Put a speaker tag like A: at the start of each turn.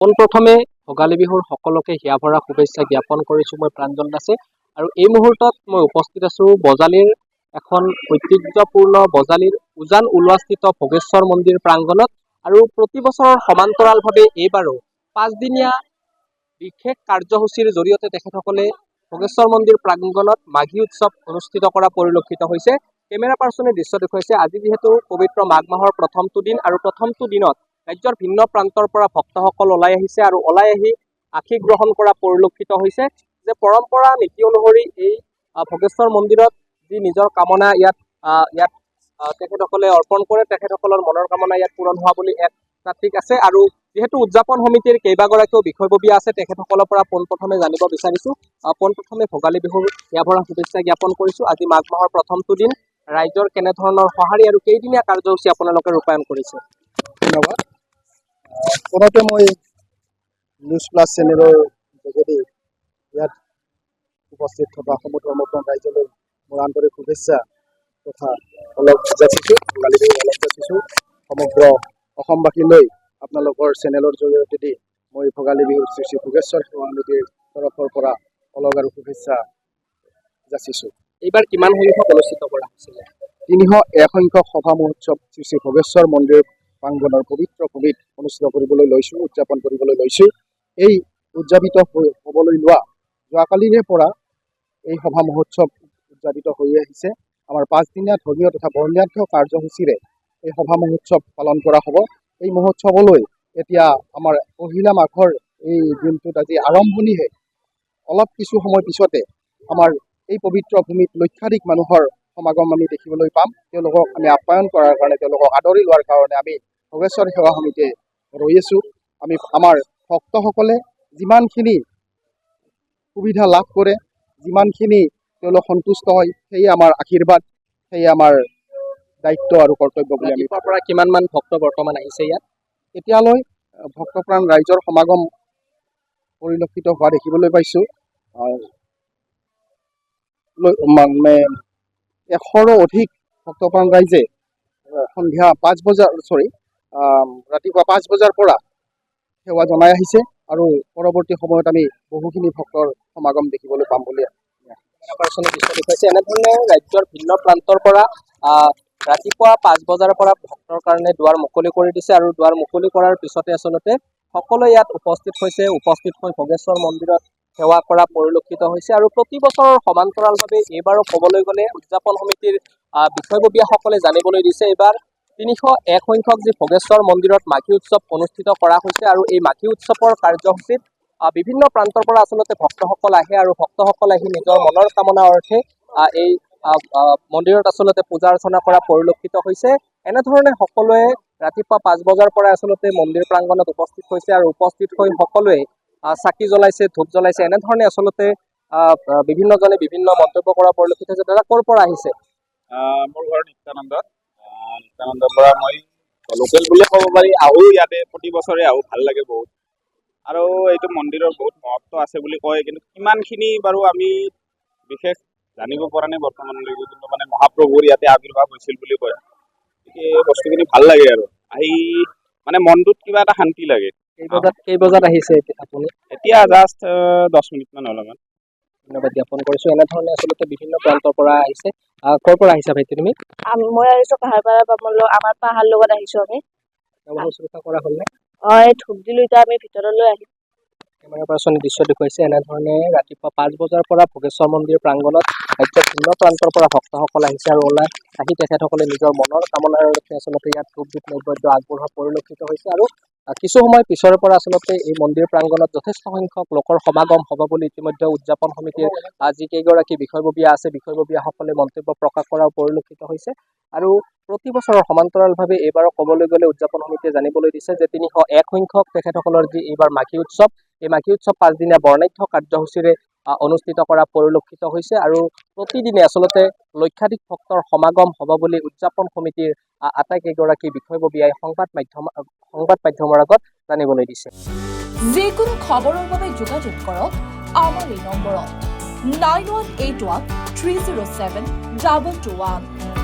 A: পোনপ্ৰথমে ভোগালী বিহুৰ সকলোকে হিয়া ভৰা শুভেচ্ছা জ্ঞাপন কৰিছোঁ মই প্ৰাঞ্জল দাসে। আৰু এই মুহূৰ্তত মই উপস্থিত আছোঁ বজালীৰ এখন ঐতিহ্যপূৰ্ণ বজালীৰ উজান ওলোৱাস্থিত ভোগেশ্বৰ মন্দিৰ প্ৰাংগণত। আৰু প্ৰতি বছৰৰ সমান্তৰালভাৱে এইবাৰো 5 দিনীয়া বিশেষ কাৰ্যসূচীৰ জৰিয়তে তেখেতসকলে ভোগেশ্বৰ মন্দিৰ প্ৰাংগণত মাঘী উৎসৱ অনুষ্ঠিত কৰা পৰিলক্ষিত হৈছে। কেমেৰা পাৰ্চনে দৃশ্য দেখুৱাইছে আজি যিহেতু পবিত্ৰ মাঘ মাহৰ প্ৰথমটো দিন আৰু প্ৰথমটো দিনত ৰাজ্যৰ ভিন্ন প্ৰান্তৰ পৰা ভক্তসকল ওলাই আহিছে আৰু ওলাই আহি আশীষ গ্ৰহণ কৰা পৰিলক্ষিত হৈছে। যে পৰম্পৰা নীতি অনুসৰি এই ভোগেশ্বৰ মন্দিৰত যি নিজৰ কামনা ইয়াত তেখেতসকলে অৰ্পণ কৰে, তেখেতসকলৰ মনৰ কামনা ইয়াত পূৰণ হোৱা বুলি এক তাত্বিক আছে। আৰু যিহেতু উদযাপন সমিতিৰ কেইবাগৰাকীও বিষয়ববীয়া আছে, তেখেতসকলৰ পৰা পোনপ্ৰথমে জানিব বিচাৰিছোঁ। পোনপ্ৰথমে ভোগালী বিহুৰ হিয়া ভৰা শুভেচ্ছা জ্ঞাপন কৰিছোঁ। আজি মাঘ মাহৰ প্ৰথমটো দিন, ৰাইজৰ কেনেধৰণৰ সঁহাৰি আৰু কেইদিনীয়া কাৰ্যসূচী আপোনালোকে ৰূপায়ণ কৰিছে?
B: ধন্যবাদ। প্ৰথমতে মই নিউজ প্লাছ চেনেলৰ যোগেদি ইয়াত উপস্থিত থকা সমগ্ৰ ৰাইজলৈ মোৰ আন্তৰিক শুভেচ্ছা তথা অলপ যাচিছোঁ, ভোগালী বিহু অলপ যাচিছোঁ। সমগ্ৰ অসমবাসীলৈ আপোনালোকৰ চেনেলৰ জৰিয়তে মই ভোগালী বিহুৰ শ্ৰী শ্ৰী ভোগেশ্বৰ সেৱা সমিতিৰ তৰফৰ পৰা অলপ আৰু শুভেচ্ছা যাচিছোঁ।
A: এইবাৰ কিমান সংখ্যক অনুষ্ঠিত কৰা হৈছিলে?
B: 301 সংখ্যক সভা মহোৎসৱ শ্ৰী শ্ৰী ভোগেশ্বৰ মন্দিৰ প্ৰাংগণৰ পবিত্ৰ ভূমিত অনুষ্ঠিত কৰিবলৈ লৈছোঁ, উদযাপন কৰিবলৈ লৈছোঁ। এই উদযাপিত হ'বলৈ লোৱা যোৱাকালিৰে পৰা এই সভা মহোৎসৱ উদযাপিত হৈ আহিছে। আমাৰ 5 দিনীয়া ধৰ্মীয় তথা বৰ্ণাঢ্য কাৰ্যসূচীৰে এই সভা মহোৎসৱ পালন কৰা হ'ব। এই মহোৎসৱলৈ এতিয়া আমাৰ পহিলা মাঘৰ এই দিনটোত আজি আৰম্ভণিহে। অলপ কিছু সময় পিছতে আমাৰ এই পবিত্ৰ ভূমিত লক্ষাধিক মানুহৰ সমাগম আমি দেখিবলৈ পাম। তেওঁলোকক আমি আপ্যায়ন কৰাৰ কাৰণে, তেওঁলোকক আদৰি লোৱাৰ কাৰণে আমি ভোগেশ্বৰ সেৱা সমিতিয়ে ৰৈ আছোঁ। আমাৰ ভক্তসকলে যিমানখিনি সুবিধা লাভ কৰে, যিমানখিনি তেওঁলোক সন্তুষ্ট হয়, সেয়ে আমাৰ আশীৰ্বাদ, সেয়ে আমাৰ দায়িত্ব আৰু কৰ্তব্য বুলি আমি
A: ৰাতিপুৱাৰ পৰা কিমানমান ভক্ত বৰ্তমান আহিছে ইয়াত?
B: এতিয়ালৈ ভক্তপ্ৰাণ ৰাইজৰ সমাগম পৰিলক্ষিত হোৱা দেখিবলৈ পাইছোঁ। 100ৰো অধিক ভক্তপ্ৰাণ ৰাইজে ৰাতিপুৱা 5 বজাৰ পৰা সেৱা জনাই আহিছে আৰু পৰৱৰ্তী সময়ত আমি বহুখিনি ভক্তৰ সমাগম দেখিবলৈ পাম বুলি
A: এনেধৰণে ৰাজ্যৰ ভিন্ন প্ৰান্তৰ পৰা ৰাতিপুৱা 5 বজাৰ পৰা ভক্তৰ কাৰণে দুৱাৰ মুকলি কৰি দিছে। আৰু দুৱাৰ মুকলি কৰাৰ পিছতে আচলতে সকলোৱে ইয়াত উপস্থিত হৈ ভোগেশ্বৰ মন্দিৰত সেৱা কৰা পৰিলক্ষিত হৈছে। আৰু প্ৰতি বছৰৰ সমান্তৰালভাৱে এইবাৰো ক'বলৈ গ'লে উদযাপন সমিতিৰ বিষয়ববীয়াসকলে জানিবলৈ দিছে, এইবাৰ 301 সংখ্যক যি ভোগেশ্বৰ মন্দিৰত মাঘী উৎসৱ অনুষ্ঠিত কৰা হৈছে। আৰু এই মাঘী উৎসৱৰ কাৰ্যসূচীত বিভিন্ন প্ৰান্তৰ পৰা আচলতে ভক্তসকল আহে আৰু ভক্তসকল আহি নিজৰ মনৰ কামনা অৰ্থে এই মন্দিৰত আচলতে পূজা অৰ্চনা কৰা পৰিলক্ষিত হৈছে। এনেধৰণে সকলোৱে ৰাতিপুৱা 5 বজাৰ পৰা আচলতে মন্দিৰ প্ৰাংগণত উপস্থিত হৈছে আৰু উপস্থিত হৈ সকলোৱে চাকি জ্বলাইছে, ধূপ জ্বলাইছে। এনেধৰণে আচলতে বিভিন্নজনে বিভিন্ন মন্তব্য কৰা পৰিলক্ষিত হৈছে। দাদা ক'ৰ পৰা আহিছে?
C: মোৰ ঘৰ নিত্যানন্দত পৰা মই লোকেল বুলিয়ে ক'ব পাৰি। আহোঁ ইয়াতে প্ৰতি বছৰে আহোঁ, ভাল লাগে বহুত। আৰু এইটো মন্দিৰৰ বহুত মহত্ব আছে বুলি কয়, কিন্তু কিমানখিনি বাৰু আমি বিশেষ জানিব পৰা নাই বৰ্তমানলৈকে। কিন্তু মানে মহাপ্ৰভুৰ ইয়াতে আৱিৰ্ভাৱ হৈছিল বুলি কয়। এই বস্তুখিনি ভাল লাগে আৰু আহি মানে মনটোত কিবা এটা শান্তি লাগে।
A: কেই বজাত আহিছে আপুনি?
C: এতিয়া জাষ্ট 10 মিনিটমান হ'ল আমাৰ।
A: ধন্যবাদ জ্ঞাপন কৰিছোঁ। এনেধৰণে আচলতে বিভিন্ন প্ৰান্তৰ পৰা আহিছে। ক'ৰ পৰা আহিছা ভাইটি তুমি?
D: মই আহিছোঁ কাহাৰপাৰা বামুণলৈ, আমাৰ পাহাৰ লগত আহিছোঁ আমি।
A: শুশ্ৰূষা কৰা হ'লনে?
D: এই ধূপ দিলোঁ, এতিয়া আমি ভিতৰলৈ আহিম।
A: কেমেৰা পাৰ্চনে দৃশ্য দেখুৱাইছে। এনেধৰণে ৰাতিপুৱা 5 বজাৰ পৰা ভোগেশ্বৰ মন্দিৰ প্ৰাংগণত ৰাজ্যৰ ভিন্ন প্ৰান্তৰ পৰা ভক্তসকল আহিছে আৰু ওলাই আহি তেখেতসকলে নিজৰ মনৰ কামনাৰ লক্ষ্যে আচলতে ইয়াত ধূপ দীপ নৈবেদ্য আগবঢ়োৱা পৰিলক্ষিত হৈছে। আৰু কিছু সময় পিছৰ পৰা আচলতে এই মন্দিৰ প্ৰাংগণত যথেষ্ট সংখ্যক লোকৰ সমাগম হ'ব বুলি ইতিমধ্যে উদযাপন সমিতিৰ যিকেইগৰাকী বিষয়ববীয়া আছে, বিষয়ববীয়াসকলে মন্তব্য প্ৰকাশ কৰাও পৰিলক্ষিত হৈছে। আৰু প্ৰতি বছৰৰ সমান্তৰালভাৱে এইবাৰো ক'বলৈ গ'লে উদযাপন সমিতিয়ে জানিবলৈ দিছে যে 301 সংখ্যক তেখেতসকলৰ যি এইবাৰ মাঘী উৎসৱ, এই মাঘী উৎসৱ 5 দিনীয়া বৰ্ণাঢ্য কাৰ্যসূচীৰে অনুষ্ঠিত কৰা পৰিলক্ষিত হৈছে। আৰু প্ৰতিদিনে আচলতে লক্ষাধিক ভক্তৰ সমাগম হ'ব বুলি উদযাপন সমিতিৰ আটাইকেইগৰাকী বিষয়ববীয়াই সংবাদ মাধ্যমৰ আগত জানিবলৈ দিছে।
E: যিকোনো খবৰৰ বাবে যোগাযোগ কৰক আমাৰ এই নম্বৰত 9181 307 221।